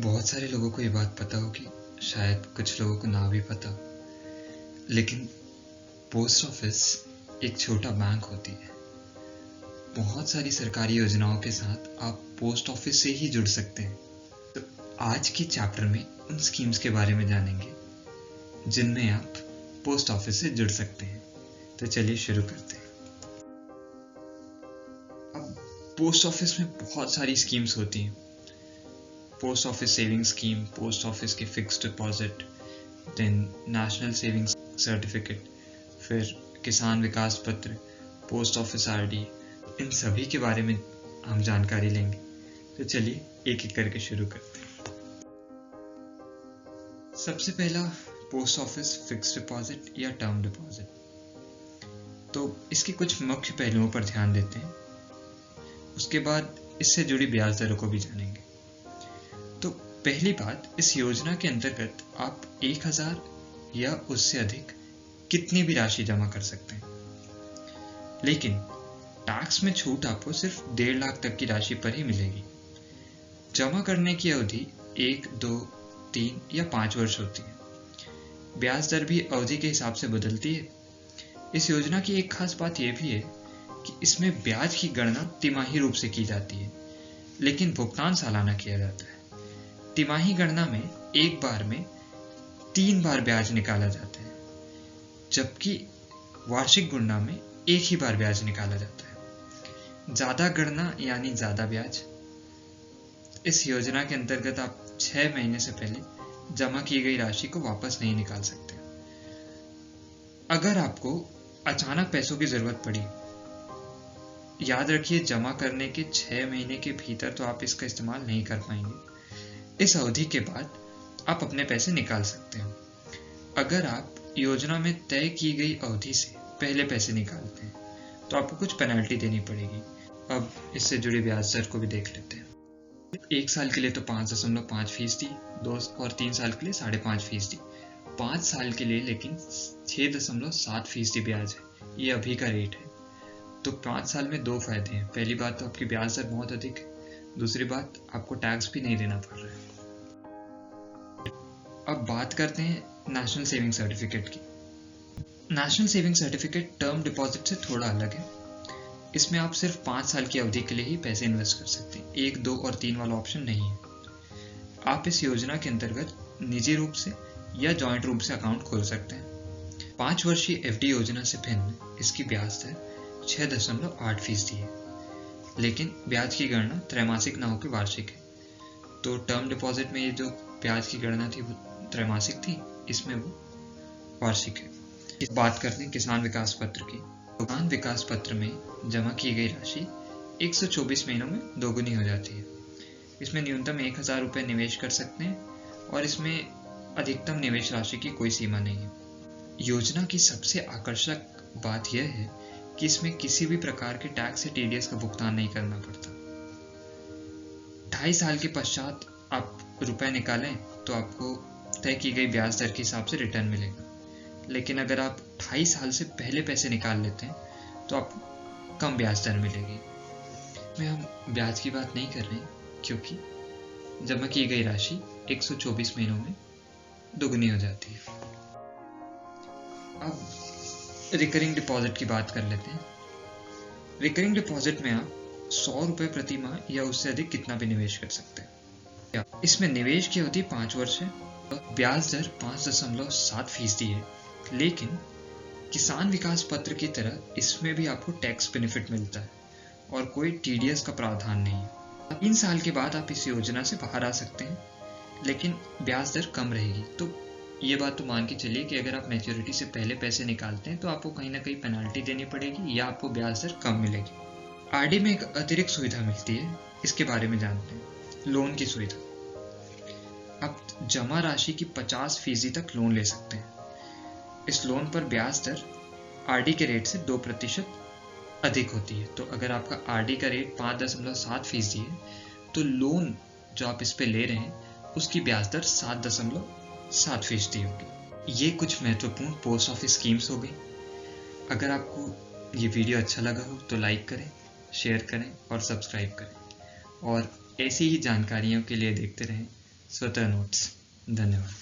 बहुत सारे लोगों को ये बात पता होगी, शायद कुछ लोगों को ना भी पता, लेकिन पोस्ट ऑफिस एक छोटा बैंक होती है। बहुत सारी सरकारी योजनाओं के साथ आप पोस्ट ऑफिस से ही जुड़ सकते हैं। तो आज के चैप्टर में उन स्कीम्स के बारे में जानेंगे जिनमें आप पोस्ट ऑफिस से जुड़ सकते हैं। तो चलिए शुरू करते हैं। अब पोस्ट ऑफिस में बहुत सारी स्कीम्स होती हैं। Post office saving scheme, post office की fixed deposit, then national savings certificate, फिर किसान विकास पत्र, पोस्ट ऑफिस आरडी, इन सभी के बारे में हम जानकारी लेंगे। तो चलिए एक एक करके शुरू करते हैं। सबसे पहला पोस्ट ऑफिस फिक्स्ड डिपॉजिट या टर्म डिपॉजिट। तो इसके कुछ मुख्य पहलुओं पर ध्यान देते हैं, उसके बाद इससे जुड़ी ब्याज दरों को भी जानेंगे। तो पहली बात, इस योजना के अंतर्गत आप 1000 या उससे अधिक कितनी भी राशि जमा कर सकते हैं, लेकिन टैक्स में छूट आपको सिर्फ 1.5 लाख तक की राशि पर ही मिलेगी। जमा करने की अवधि 1, 2, 3 या 5 वर्ष होती है। ब्याज दर भी अवधि के हिसाब से बदलती है। इस योजना की एक खास बात यह भी है कि इसमें ब्याज की गणना तिमाही रूप से की जाती है, लेकिन भुगतान सालाना किया जाता है। तिमाही गणना में एक बार में 3 बार ब्याज निकाला जाता है, जबकि वार्षिक गणना में एक ही बार ब्याज निकाला जाता है। ज्यादा गणना यानी ज्यादा ब्याज। इस योजना के अंतर्गत आप 6 महीने से पहले जमा की गई राशि को वापस नहीं निकाल सकते। अगर आपको अचानक पैसों की जरूरत पड़ी, याद रखिए जमा करने के 6 महीने के भीतर तो आप इसका इस्तेमाल नहीं कर पाएंगे। इस अवधि के बाद आप अपने पैसे निकाल सकते हैं। अगर आप योजना में तय की गई अवधि से पहले पैसे निकालते हैं तो आपको कुछ पेनल्टी देनी पड़ेगी। अब इससे जुड़ी ब्याज दर को भी देख लेते हैं। 1 साल के लिए तो 5.5%, 2 और 3 साल के लिए 5.5%, 5 साल के लिए लेकिन 6.7% ब्याज है। ये अभी का रेट है। तो 5 साल में 2 फायदे हैं। पहली बात तो आपकी ब्याज दर बहुत अधिक है, दूसरी बात आपको टैक्स भी नहीं देना पड़ रहा है। अब बात करते हैं नेशनल सेविंग सर्टिफिकेट की। National saving certificate term deposit से थोड़ा अलग है। इसमें आप सिर्फ 5 साल की अवधि के लिए ही पैसे इन्वेस्ट कर सकते हैं। 1, 2 और 3 वाला ऑप्शन नहीं है। आप इस योजना के अंतर्गत निजी रूप से या जॉइंट रूप से अकाउंट खोल सकते हैं। 5 वर्षीय एफडी योजना से भिन्न इसकी ब्याज दर 6.8% है, लेकिन ब्याज की गणना त्रैमासिक न होकर वार्षिक है। तो टर्म डिपॉजिट में ये जो ब्याज की गणना थी वो त्रैमासिक थी, इसमें वो वार्षिक है। बात करते हैं किसान विकास पत्र की। किसान विकास पत्र में जमा की गई राशि 124 महीनों में दोगुनी हो जाती है। इसमें न्यूनतम 1000 रुपये निवेश कर सकते हैं और इसमें अधिकतम निवेश राशि की कोई सीमा नहीं है। योजना की सबसे आकर्षक बात यह है कि इसमें किसी भी प्रकार के टैक्स या टीडीएस का भुगतान नहीं करना पड़ता। 2.5 साल के पश्चात आप रुपए निकालें तो आपको तय की गई ब्याज दर के हिसाब से रिटर्न मिलेगा, लेकिन अगर आप 2.5 साल से पहले पैसे निकाल लेते हैं तो आपको कम ब्याज दर मिलेगी। में हम ब्याज की बात नहीं कर रहे हैं, क्योंकि जमा की गई राशि 124 महीनों में दोगुनी हो जाती है। अब रिकरिंग डिपॉजिट की बात कर लेते हैं। रिकरिंग डिपॉजिट में आप 100 रुपये प्रति माह या उससे अधिक कितना भी निवेश कर सकते हैं। इसमें निवेश की अवधि 5 वर्ष है। ब्याज दर 5.7% है, लेकिन किसान विकास पत्र की तरह इसमें भी आपको टैक्स बेनिफिट मिलता है और कोई टीडीएस का प्रावधान नहीं है। 3 साल के बाद आप इस योजना से बाहर आ सकते हैं, लेकिन ब्याज दर कम रहेगी। तो ये बात तो मान के चलिए कि अगर आप मैच्योरिटी से पहले पैसे निकालते हैं तो आपको कहीं ना कहीं पेनल्टी देनी पड़ेगी या आपको ब्याज दर कम मिलेगी। आरडी में एक अतिरिक्त सुविधा मिलती है, इसके बारे में जानते हैं। लोन की सुविधा। आप जमा राशि की 50% तक लोन ले सकते हैं। इस लोन पर ब्याज दर आरडी के रेट से 2% अधिक होती है। तो अगर आपका आरडी का रेट 5.7% है तो लोन जो आप इस पे ले रहे हैं उसकी ब्याज दर 7.7% होगी। ये कुछ महत्वपूर्ण पोस्ट ऑफिस स्कीम्स हो गई। अगर आपको ये वीडियो अच्छा लगा हो तो लाइक करें, शेयर करें और सब्सक्राइब करें, और ऐसी ही जानकारियों के लिए देखते रहें स्वतः नोट्स। धन्यवाद।